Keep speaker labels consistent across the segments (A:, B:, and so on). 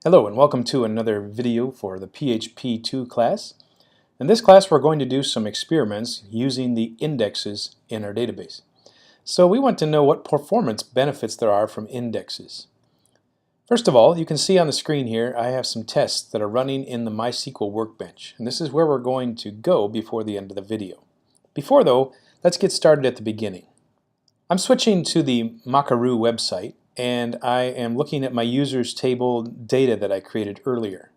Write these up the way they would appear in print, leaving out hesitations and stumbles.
A: Hello and welcome to another video for the PHP 2 class. In this class we're going to do some experiments using the indexes in our database. So we want to know what performance benefits there are from indexes. First of all, you can see on the screen here I have some tests that are running in the mySQL workbench, and this is where we're going to go before the end of the video. Before though, let's get started at the beginning. I'm switching to the Macaru website, and I am looking at my users table data that I created earlier.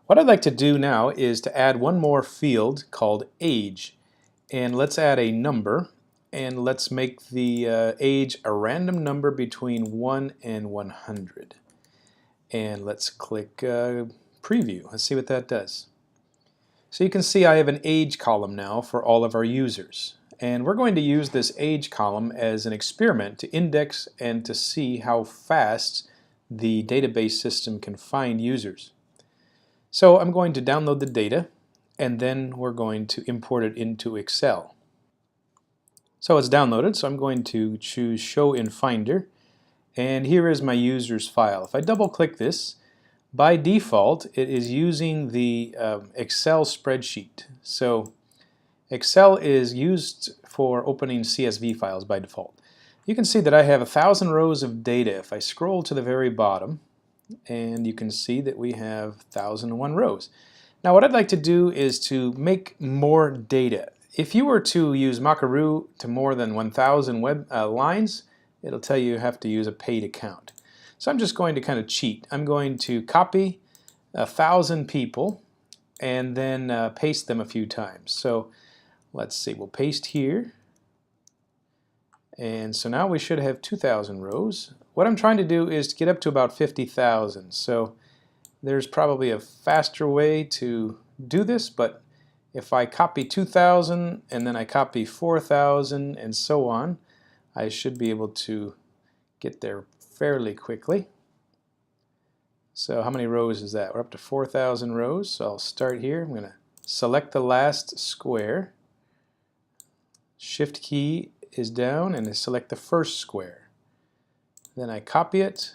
A: What I'd like to do now is to add one more field called age, and let's add a number, and let's make the age a random number between 1 and 100. And let's click preview. Let's see what that does. So you can see I have an age column now for all of our users. And we're going to use this age column as an experiment to index and to see how fast the database system can find users. So I'm going to download the data, and then we're going to import it into Excel. So it's downloaded, so I'm going to choose Show in Finder, and here is my users file. If I double click this, by default it is using the Excel spreadsheet. So Excel is used for opening CSV files by default. You can see that I have 1,000 rows of data. If I scroll to the very bottom, and you can see that we have 1,001 rows. Now what I'd like to do is to make more data. If you were to use Macaru to more than 1,000 lines, it'll tell you have to use a paid account. So I'm just going to kind of cheat. I'm going to copy 1,000 people and then paste them a few times. So let's see, we'll paste here, and so now we should have 2,000 rows. What I'm trying to do is to get up to about 50,000, so there's probably a faster way to do this, but if I copy 2,000 and then I copy 4,000 and so on, I should be able to get there fairly quickly. So how many rows is that? We're up to 4,000 rows, so I'll start here. I'm going to select the last square. Shift key is down and I select the first square. Then I copy it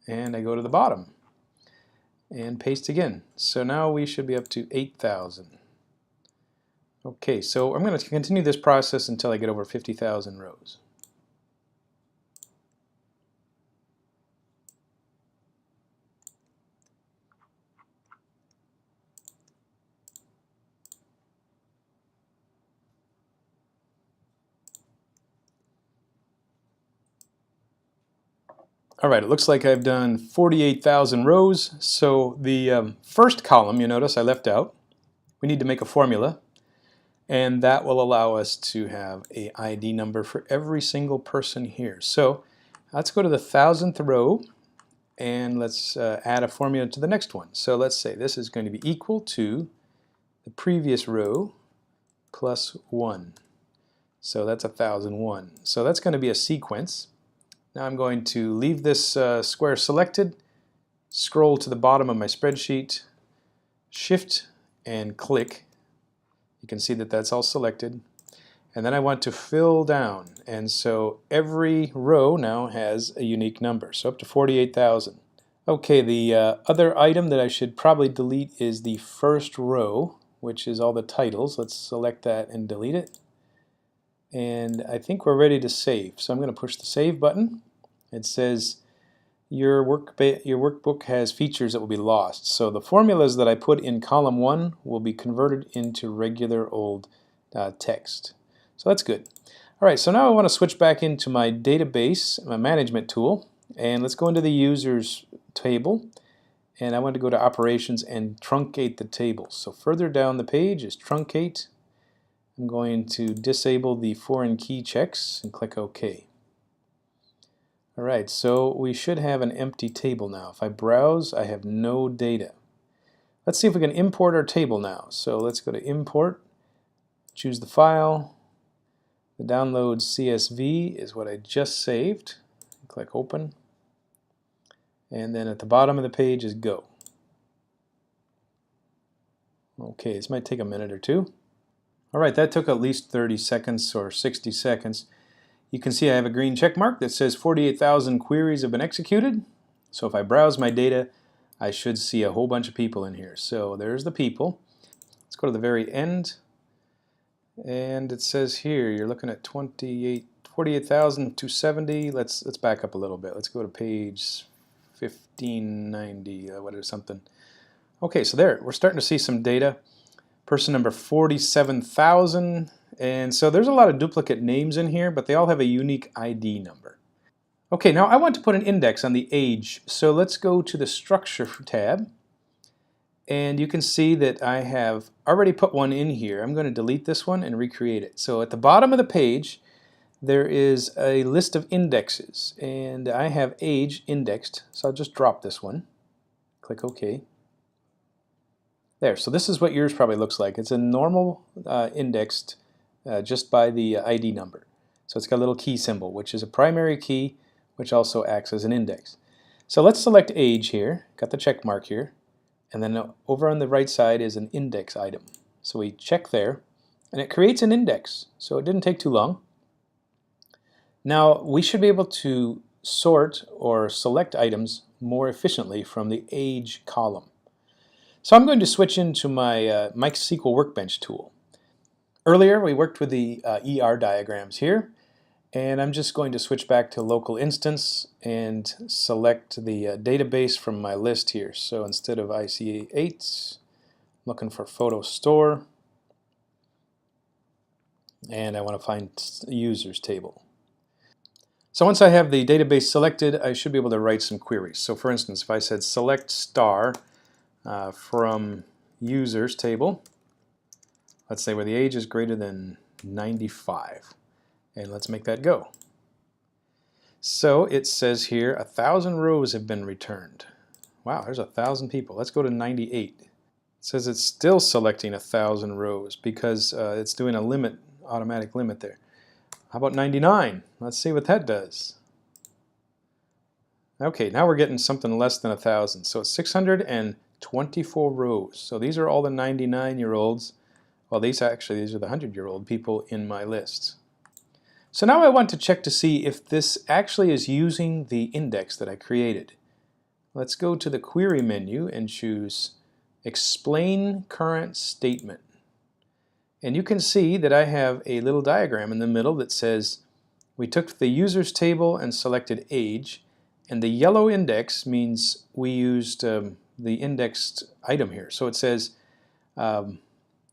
A: and I go to the bottom and paste again. So now we should be up to 8,000. Okay, so I'm going to continue this process until I get over 50,000 rows. Alright, it looks like I've done 48,000 rows, so the first column, you notice I left out. We need to make a formula, and that will allow us to have a ID number for every single person here. So let's go to the 1,000th row, and let's add a formula to the next one. So let's say this is going to be equal to the previous row plus 1. So that's 1,001. So that's going to be a sequence. Now I'm going to leave this square selected, scroll to the bottom of my spreadsheet, shift and click. You can see that that's all selected. And then I want to fill down, and so every row now has a unique number, so up to 48,000. Okay, the other item that I should probably delete is the first row, which is all the titles. Let's select that and delete it. And I think we're ready to save. So I'm going to push the save button. It says your workbook has features that will be lost. So the formulas that I put in column 1 will be converted into regular old text. So that's good. Alright, so now I want to switch back into my database, my management tool, and let's go into the users table, and I want to go to operations and truncate the table. So further down the page is truncate. I'm going to disable the foreign key checks and click OK. Alright, so we should have an empty table now. If I browse, I have no data. Let's see if we can import our table now. So let's go to import, choose the file. The download CSV is what I just saved. Click open. And then at the bottom of the page is go. Okay, this might take a minute or two. Alright, that took at least 30 seconds or 60 seconds. You can see I have a green check mark that says 48,000 queries have been executed. So if I browse my data, I should see a whole bunch of people in here. So there's the people. Let's go to the very end. And it says here, you're looking at 48,270. Let's back up a little bit. Let's go to page 1590, whatever something. Okay, so there, we're starting to see some data. Person number 47,000. And so there's a lot of duplicate names in here, but they all have a unique ID number. Okay, now I want to put an index on the age. So let's go to the Structure tab. And you can see that I have already put one in here. I'm going to delete this one and recreate it. So at the bottom of the page, there is a list of indexes. And I have age indexed, so I'll just drop this one. Click OK. There, so this is what yours probably looks like. It's a normal indexed just by the ID number. So it's got a little key symbol, which is a primary key, which also acts as an index. So let's select age here, got the check mark here, and then over on the right side is an index item. So we check there, and it creates an index, so it didn't take too long. Now we should be able to sort or select items more efficiently from the age column. So I'm going to switch into my mySQL Workbench tool. Earlier we worked with the ER diagrams here, and I'm just going to switch back to local instance and select the database from my list here. So instead of ICA8, I'm looking for photo store, and I want to find users table. So once I have the database selected, I should be able to write some queries. So for instance, if I said select star from users table, let's say where the age is greater than 95, and let's make that go. So it says here 1,000 rows have been returned. Wow, there's 1,000 people. Let's go to 98. It says it's still selecting 1,000 rows because it's doing a limit, automatic limit there. How about 99? Let's see what that does. Okay, now we're getting something less than 1,000. So it's 624 rows. So these are all the 99-year-olds. Well, these are the 100-year-old people in my list. So now I want to check to see if this actually is using the index that I created. Let's go to the Query menu and choose Explain Current Statement. And you can see that I have a little diagram in the middle that says we took the users table and selected age, and the yellow index means we used the indexed item here. So it says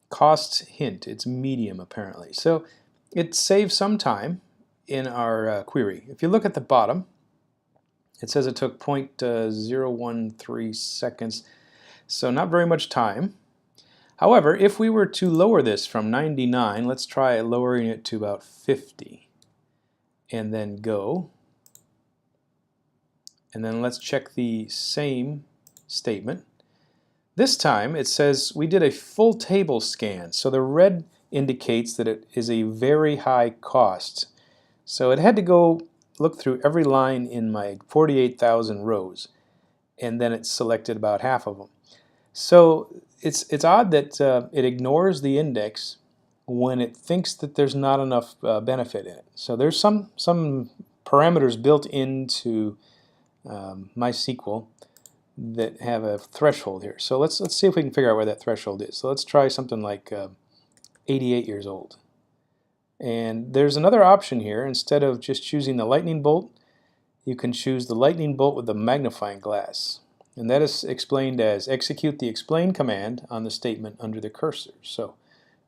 A: cost hint, it's medium apparently. So it saves some time in our query. If you look at the bottom, it says it took 0.013 seconds, so not very much time. However, if we were to lower this from 99, let's try lowering it to about 50, and then go. And then let's check the same statement. This time it says we did a full table scan, so the red indicates that it is a very high cost. So it had to go look through every line in my 48,000 rows, and then it selected about half of them. So it's odd that it ignores the index when it thinks that there's not enough benefit in it. So there's some parameters built into mySQL that have a threshold here. So let's see if we can figure out where that threshold is. So let's try something like 88 years old. And there's another option here. Instead of just choosing the lightning bolt, you can choose the lightning bolt with the magnifying glass. And that is explained as execute the explain command on the statement under the cursor. So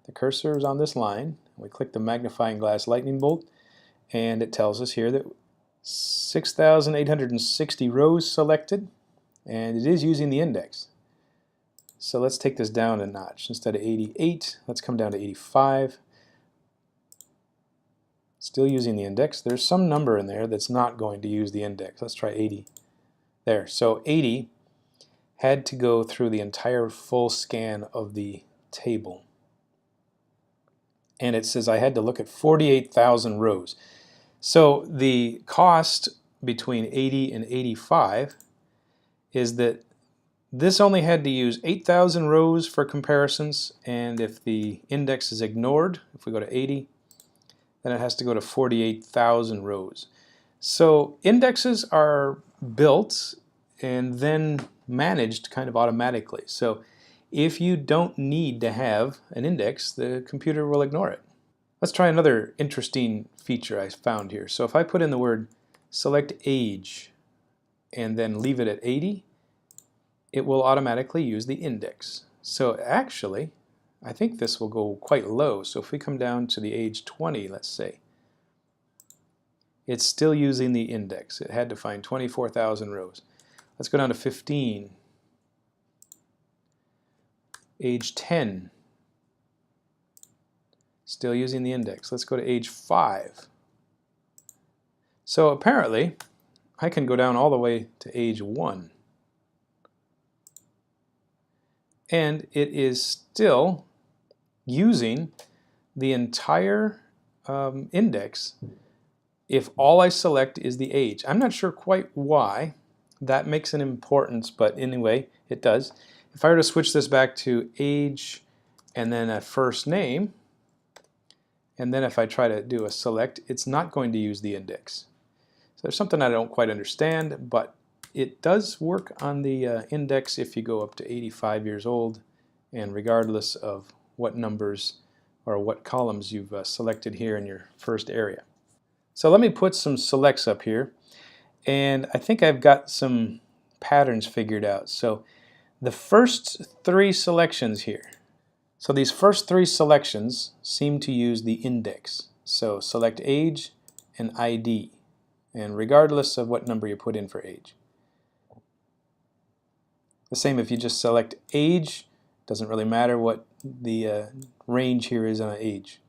A: the cursor is on this line. We click the magnifying glass lightning bolt, and it tells us here that 6,860 rows selected, and it is using the index. So let's take this down a notch. Instead of 88, let's come down to 85. Still using the index. There's some number in there that's not going to use the index. Let's try 80. There. So 80 had to go through the entire full scan of the table. And it says I had to look at 48,000 rows. So the cost between 80 and 85 is that this only had to use 8,000 rows for comparisons, and if the index is ignored, if we go to 80, then it has to go to 48,000 rows. So indexes are built and then managed kind of automatically. So if you don't need to have an index, the computer will ignore it. Let's try another interesting feature I found here. So if I put in the word select age and then leave it at 80, it will automatically use the index. So actually, I think this will go quite low. So if we come down to the age 20, let's say, it's still using the index. It had to find 24,000 rows. Let's go down to 15. Age 10. Still using the index. Let's go to age 5. So apparently, I can go down all the way to age 1. And it is still using the entire index if all I select is the age. I'm not sure quite why that makes an importance, but anyway, it does. If I were to switch this back to age and then a first name, and then if I try to do a select, it's not going to use the index. So there's something I don't quite understand, but it does work on the index if you go up to 85 years old, and regardless of what numbers or what columns you've selected here in your first area. So let me put some selects up here, and I think I've got some patterns figured out. So the first 3 selections here, so these first 3 selections seem to use the index. So select age and ID, and regardless of what number you put in for age. The same if you just select age, doesn't really matter what the range here is on age.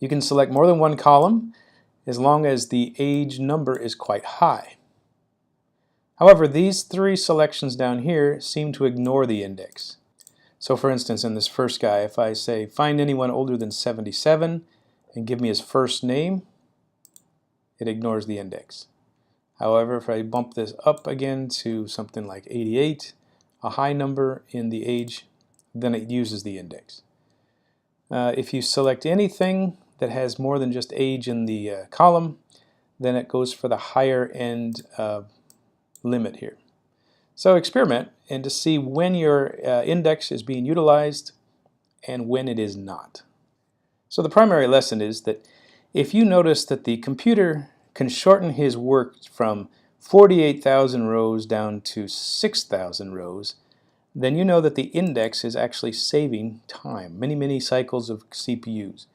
A: You can select more than one column as long as the age number is quite high. However, these 3 selections down here seem to ignore the index. So for instance, in this first guy, if I say find anyone older than 77 and give me his first name, it ignores the index. However, if I bump this up again to something like 88, a high number in the age, then it uses the index. If you select anything that has more than just age in the column, then it goes for the higher end limit here. So experiment and to see when your index is being utilized and when it is not. So the primary lesson is that if you notice that the computer can shorten his work from 48,000 rows down to 6,000 rows, then you know that the index is actually saving time, many cycles of CPUs.